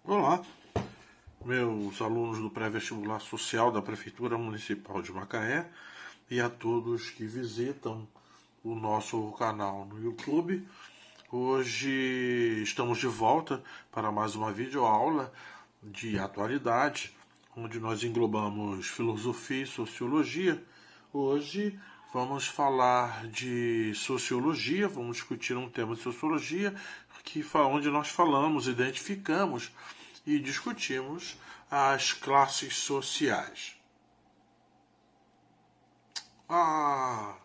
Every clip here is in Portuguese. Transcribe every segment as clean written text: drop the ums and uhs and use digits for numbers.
Olá, meus alunos do pré-vestibular social da Prefeitura Municipal de Macaé e a todos que visitam o nosso canal no YouTube. Hoje estamos de volta para mais uma videoaula de atualidade, onde nós englobamos filosofia e sociologia. Hoje vamos falar de sociologia, vamos discutir um tema de sociologia onde nós falamos, identificamos e discutimos as classes sociais. A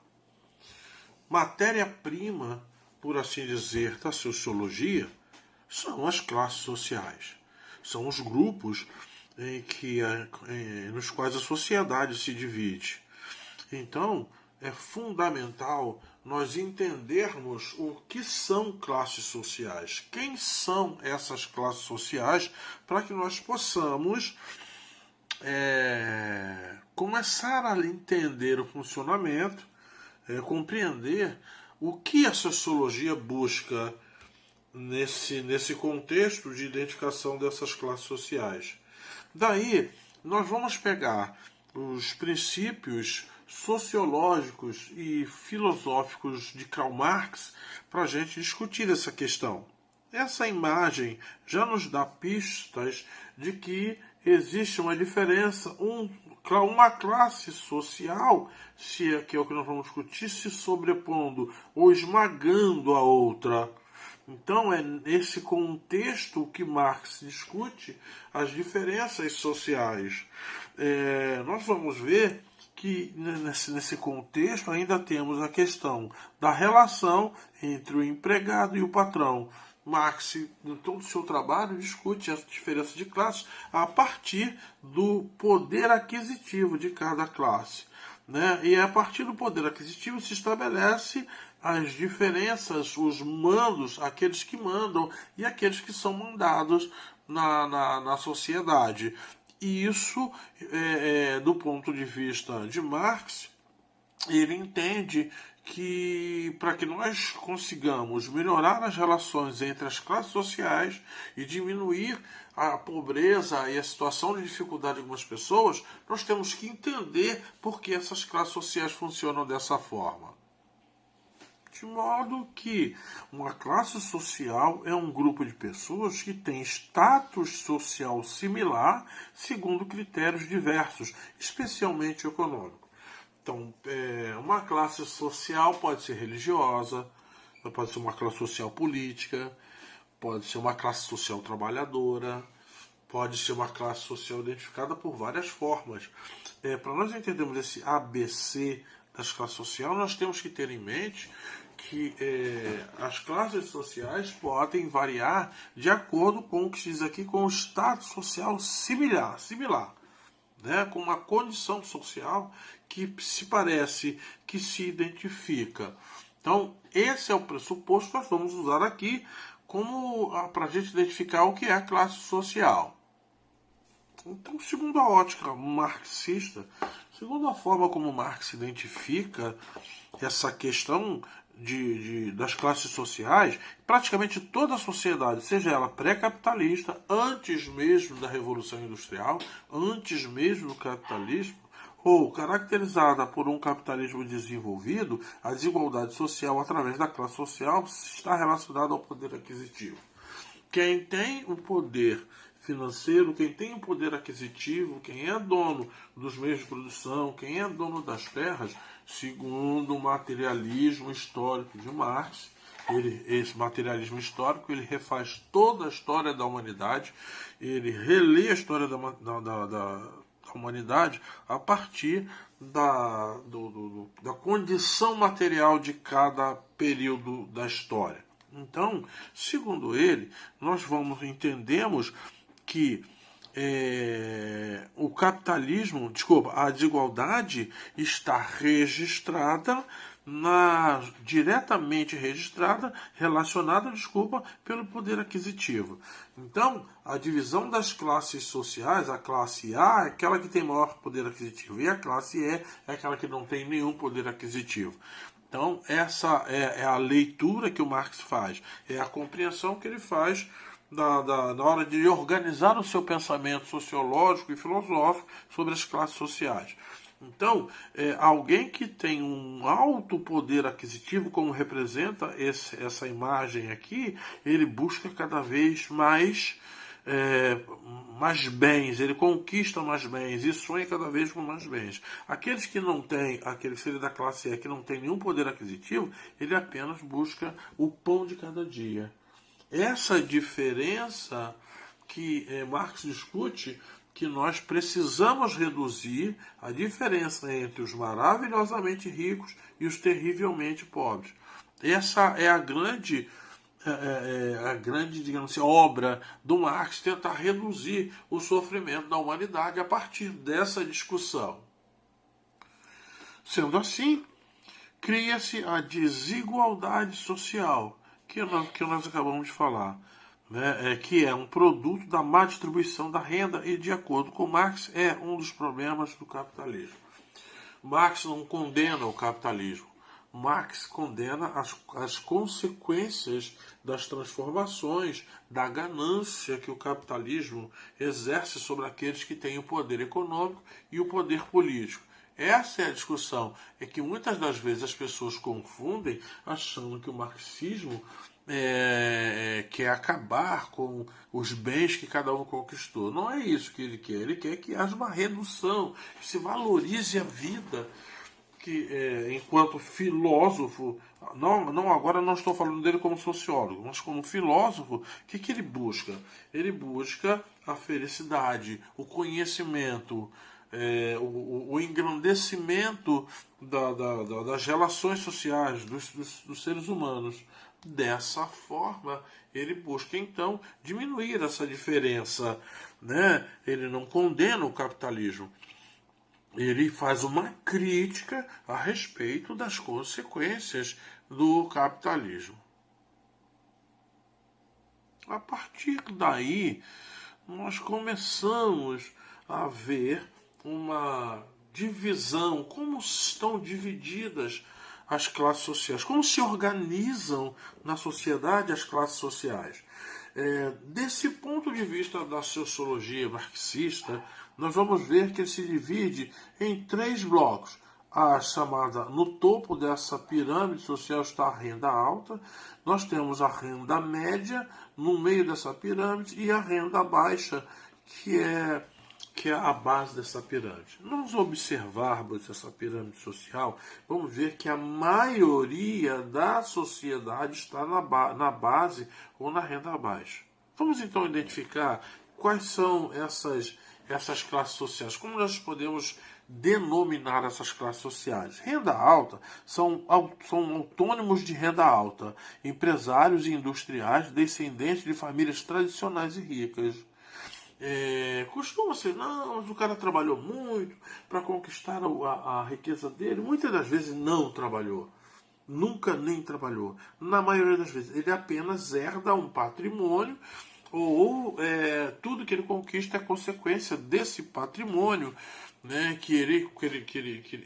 matéria-prima, por assim dizer, da sociologia são as classes sociais. São os grupos nos quais a sociedade se divide. Então, é fundamental nós entendermos o que são classes sociais, quem são essas classes sociais, para que nós possamos começar a entender o funcionamento, compreender o que a sociologia busca nesse contexto de identificação dessas classes sociais. Daí, nós vamos pegar os princípios sociológicos e filosóficos de Karl Marx para a gente discutir essa questão. Essa imagem já nos dá pistas de que existe uma diferença, uma classe social, que é o que nós vamos discutir, se sobrepondo ou esmagando a outra. Então é nesse contexto que Marx discute as diferenças sociais. Nós vamos ver que nesse contexto ainda temos a questão da relação entre o empregado e o patrão. Marx, em todo o seu trabalho, discute a diferença de classes a partir do poder aquisitivo de cada classe. E a partir do poder aquisitivo se estabelece as diferenças, os mandos, aqueles que mandam e aqueles que são mandados na sociedade. E isso, do ponto de vista de Marx, ele entende que para que nós consigamos melhorar as relações entre as classes sociais e diminuir a pobreza e a situação de dificuldade de algumas pessoas, nós temos que entender por que essas classes sociais funcionam dessa forma. De modo que uma classe social é um grupo de pessoas que tem status social similar segundo critérios diversos, especialmente econômicos. Então, uma classe social pode ser religiosa, pode ser uma classe social política, pode ser uma classe social trabalhadora, pode ser uma classe social identificada por várias formas. Para nós entendermos esse ABC das classes sociais, nós temos que ter em mente que as classes sociais podem variar de acordo com o que se diz aqui, com o status social similar, com uma condição social que se parece, que se identifica. Então, esse é o pressuposto que nós vamos usar aqui como para a gente identificar o que é a classe social. Então, segundo a ótica marxista, segundo a forma como Marx identifica essa questão das classes sociais, praticamente toda a sociedade, seja ela pré-capitalista, antes mesmo da Revolução Industrial, antes mesmo do capitalismo, ou caracterizada por um capitalismo desenvolvido, a desigualdade social através da classe social está relacionada ao poder aquisitivo. Quem tem o poder financeiro, quem tem o poder aquisitivo, quem é dono dos meios de produção, quem é dono das terras, segundo o materialismo histórico de Marx, esse materialismo histórico ele refaz toda a história da humanidade, ele relê a história da humanidade a partir da condição material de cada período da história. Então, segundo ele, nós entendemos que o capitalismo, a desigualdade está registrada, diretamente registrada, relacionada, pelo poder aquisitivo. Então, a divisão das classes sociais, a classe A é aquela que tem maior poder aquisitivo e a classe E é aquela que não tem nenhum poder aquisitivo. Então, essa é a leitura que o Marx faz, é a compreensão que ele faz na hora de organizar o seu pensamento sociológico e filosófico sobre as classes sociais. Então, alguém que tem um alto poder aquisitivo, como representa essa imagem aqui, ele busca cada vez mais bens, ele conquista mais bens e sonha cada vez com mais bens. Aqueles que não têm, aquele ser da classe E que não tem nenhum poder aquisitivo, ele apenas busca o pão de cada dia. Essa diferença que Marx discute, que nós precisamos reduzir a diferença entre os maravilhosamente ricos e os terrivelmente pobres. Essa é a grande, digamos assim, obra do Marx, tentar reduzir o sofrimento da humanidade a partir dessa discussão. Sendo assim, cria-se a desigualdade social, que nós acabamos de falar, né, que é um produto da má distribuição da renda e, de acordo com Marx, é um dos problemas do capitalismo. Marx não condena o capitalismo. Marx condena as consequências das transformações, da ganância que o capitalismo exerce sobre aqueles que têm o poder econômico e o poder político. Essa é a discussão. É que muitas das vezes as pessoas confundem, achando que o marxismo quer acabar com os bens que cada um conquistou. Não é isso que ele quer. Ele quer que haja uma redução, que se valorize a vida. Que enquanto filósofo, agora não estou falando dele como sociólogo, mas como filósofo, o que ele busca? Ele busca a felicidade, o conhecimento, o engrandecimento das relações sociais, dos seres humanos. Dessa forma, ele busca então diminuir essa diferença, né? Ele não condena o capitalismo. Ele faz uma crítica a respeito das consequências do capitalismo. A partir daí, nós começamos a ver uma divisão, como estão divididas as classes sociais, como se organizam na sociedade as classes sociais. Desse ponto de vista da sociologia marxista, nós vamos ver que ele se divide em 3 blocos. A chamada, no topo dessa pirâmide social está a renda alta, nós temos a renda média no meio dessa pirâmide e a renda baixa, que é a base dessa pirâmide. Nós observarmos essa pirâmide social, vamos ver que a maioria da sociedade está na base ou na renda baixa. Vamos então identificar quais são essas classes sociais. Como nós podemos denominar essas classes sociais? Renda alta são autônomos de renda alta, empresários e industriais descendentes de famílias tradicionais e ricas. Costuma ser, não, mas o cara trabalhou muito para conquistar a riqueza dele. Muitas das vezes não trabalhou. Nunca nem trabalhou. Na maioria das vezes, ele apenas herda um patrimônio ou tudo que ele conquista é consequência desse patrimônio, né, que ele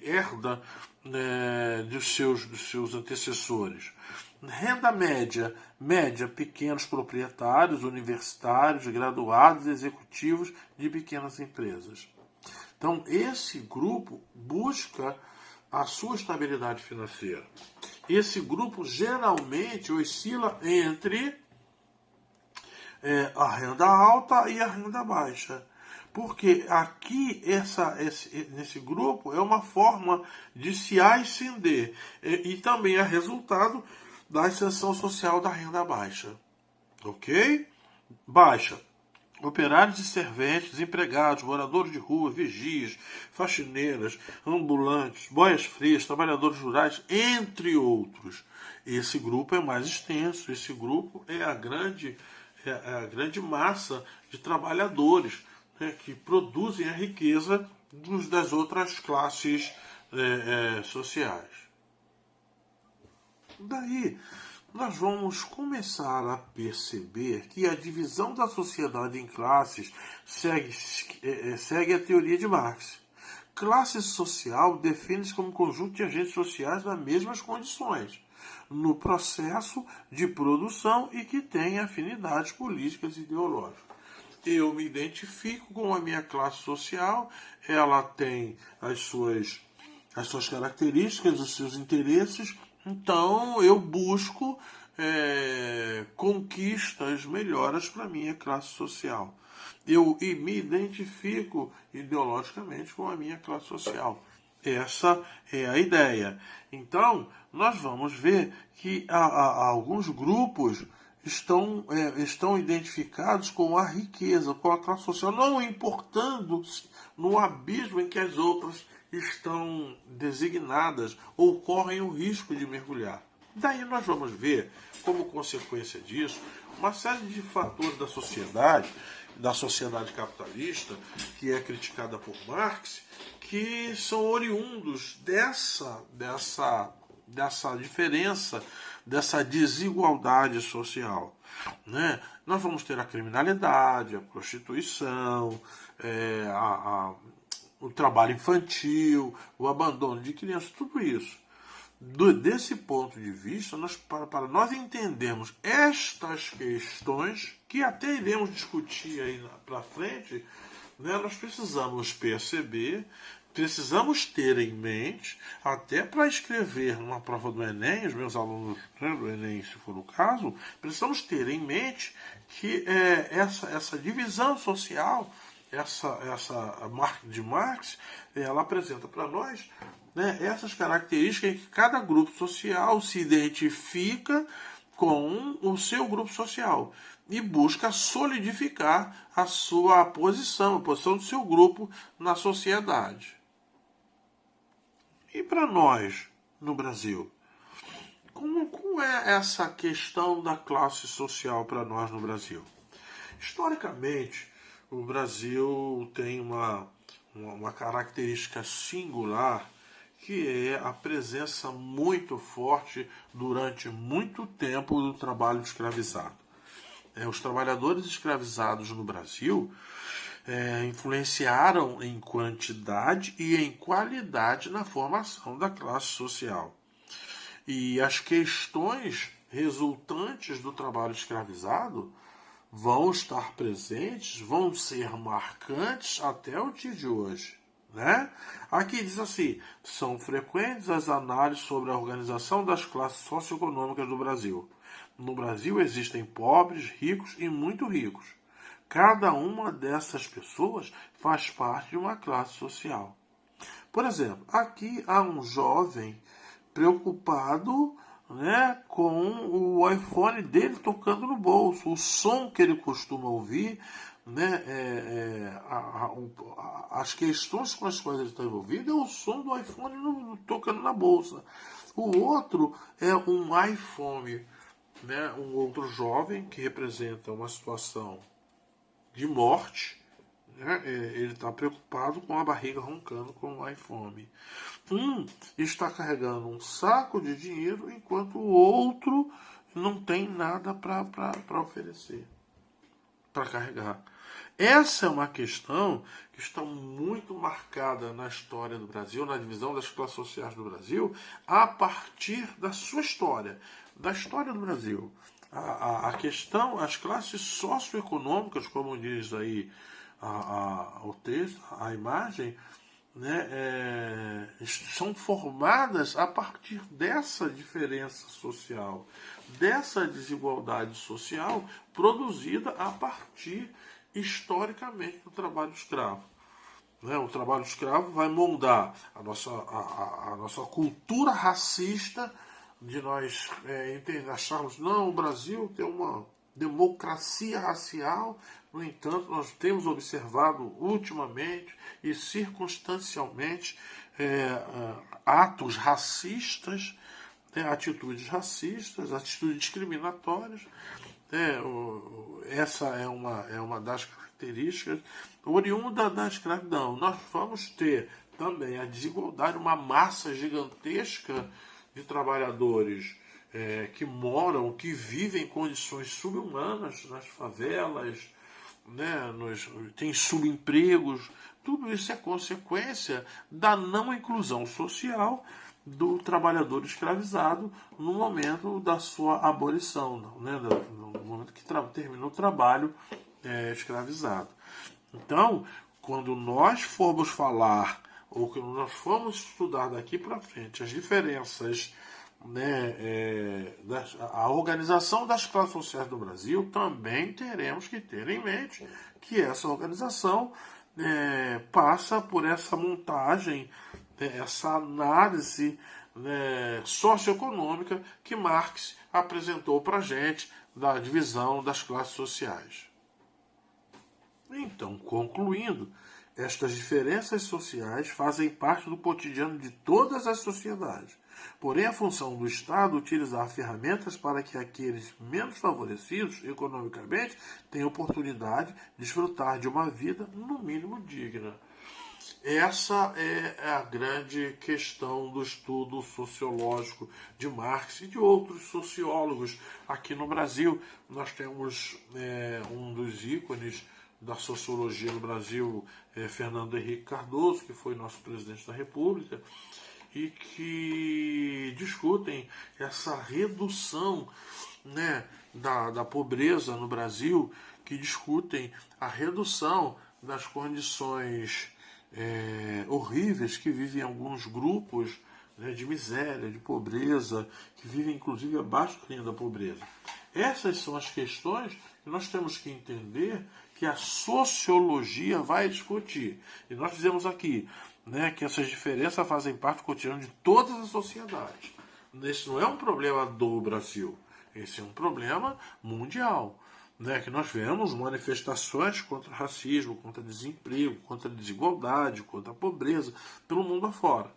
herda, né, dos seus antecessores. Renda média, pequenos proprietários, universitários, graduados, executivos de pequenas empresas. Então, esse grupo busca a sua estabilidade financeira. Esse grupo geralmente oscila entre a renda alta e a renda baixa. Porque aqui, nesse grupo, é uma forma de se ascender. E também é resultado da ascensão social da renda baixa. Ok? Baixa. Operários e serventes, empregados, moradores de rua, vigias, faxineiras, ambulantes, boias frias, trabalhadores rurais, entre outros. Esse grupo é mais extenso. Esse grupo é a grande massa de trabalhadores, né, que produzem a riqueza das outras classes sociais. Daí, nós vamos começar a perceber que a divisão da sociedade em classes segue a teoria de Marx. Classe social define-se como conjunto de agentes sociais nas mesmas condições. no processo de produção e que têm afinidades políticas e ideológicas. Eu me identifico com a minha classe social, ela tem as suas características, os seus interesses, então eu busco conquistas melhoras para a minha classe social. Eu me identifico ideologicamente com a minha classe social. Essa é a ideia. Então, nós vamos ver que alguns grupos estão identificados com a riqueza, com a classe social, não importando-se no abismo em que as outras estão designadas ou correm o risco de mergulhar. Daí nós vamos ver, como consequência disso, uma série de fatores da sociedade capitalista, que é criticada por Marx, que são oriundos dessa diferença, dessa desigualdade social. Né? Nós vamos ter a criminalidade, a prostituição, o trabalho infantil, o abandono de crianças, tudo isso. Desse ponto de vista, para nós entendermos estas questões, que até iremos discutir aí para frente, né, nós precisamos perceber, precisamos ter em mente, até para escrever numa prova do Enem, os meus alunos do Enem, se for o caso, precisamos ter em mente que essa divisão social, essa de Marx, ela apresenta para nós, né, essas características em que cada grupo social se identifica com o seu grupo social e busca solidificar a sua posição, a posição do seu grupo na sociedade. E para nós, no Brasil? Como é essa questão da classe social para nós no Brasil? Historicamente, o Brasil tem uma característica singular, que é a presença muito forte durante muito tempo do trabalho escravizado. Os trabalhadores escravizados no Brasil influenciaram em quantidade e em qualidade na formação da classe social. E as questões resultantes do trabalho escravizado vão estar presentes, vão ser marcantes até o dia de hoje. Né? Aqui diz assim: são frequentes as análises sobre a organização das classes socioeconômicas do Brasil. No Brasil existem pobres, ricos e muito ricos. Cada uma dessas pessoas faz parte de uma classe social. Por exemplo, aqui há um jovem preocupado, né, com o iPhone dele tocando no bolso, o som que ele costuma ouvir, né, as questões com as quais ele está envolvido é o som do iPhone tocando na bolsa. O outro é um iPhone, né, um outro jovem que representa uma situação de morte, né, ele está preocupado com a barriga roncando com o iPhone. Um está carregando um saco de dinheiro, enquanto o outro não tem nada para oferecer, para carregar. Essa é uma questão que está muito marcada na história do Brasil, na divisão das classes sociais do Brasil, a partir da sua história, da história do Brasil. A questão, as classes socioeconômicas, como diz aí o texto, a imagem, né, são formadas a partir dessa diferença social, dessa desigualdade social produzida a partir, historicamente, do trabalho escravo. Né? O trabalho escravo vai moldar a nossa cultura racista, de nós acharmos, não, o Brasil tem uma democracia racial. No entanto, nós temos observado ultimamente e circunstancialmente atos racistas, atitudes racistas, atitudes discriminatórias. Essa é uma das características oriunda da escravidão. Nós vamos ter também a desigualdade, uma massa gigantesca de trabalhadores que moram, que vivem em condições subhumanas nas favelas, né, tem subempregos. Tudo isso é consequência da não inclusão social do trabalhador escravizado no momento da sua abolição, né, no momento que terminou o trabalho escravizado. Então, quando nós formos falar, ou quando nós formos estudar daqui para frente as diferenças, né, a organização das classes sociais do Brasil, também teremos que ter em mente que essa organização passa por essa montagem, essa análise socioeconômica que Marx apresentou para a gente da divisão das classes sociais. Então, concluindo, estas diferenças sociais fazem parte do cotidiano de todas as sociedades. Porém, a função do Estado é utilizar ferramentas para que aqueles menos favorecidos economicamente tenham oportunidade de desfrutar de uma vida, no mínimo, digna. Essa é a grande questão do estudo sociológico de Marx e de outros sociólogos. Aqui no Brasil, nós temos um dos ícones da sociologia no Brasil, Fernando Henrique Cardoso, que foi nosso presidente da República, e que discutem essa redução, né, da pobreza no Brasil, que discutem a redução das condições horríveis que vivem alguns grupos, né, de miséria, de pobreza, que vivem inclusive abaixo da linha da pobreza. Essas são as questões que nós temos que entender que a sociologia vai discutir. E nós dizemos aqui, né, que essas diferenças fazem parte do cotidiano de todas as sociedades. Esse não é um problema do Brasil, esse é um problema mundial. Né, que nós vemos manifestações contra o racismo, contra o desemprego, contra a desigualdade, contra a pobreza, pelo mundo afora.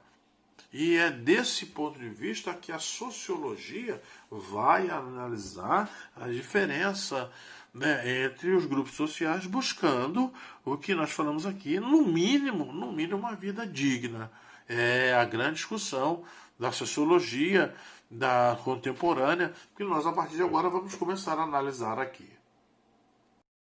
E é desse ponto de vista que a sociologia vai analisar a diferença, né, entre os grupos sociais, buscando o que nós falamos aqui, no mínimo, uma vida digna. É a grande discussão da sociologia, da contemporânea, que nós, a partir de agora, vamos começar a analisar aqui.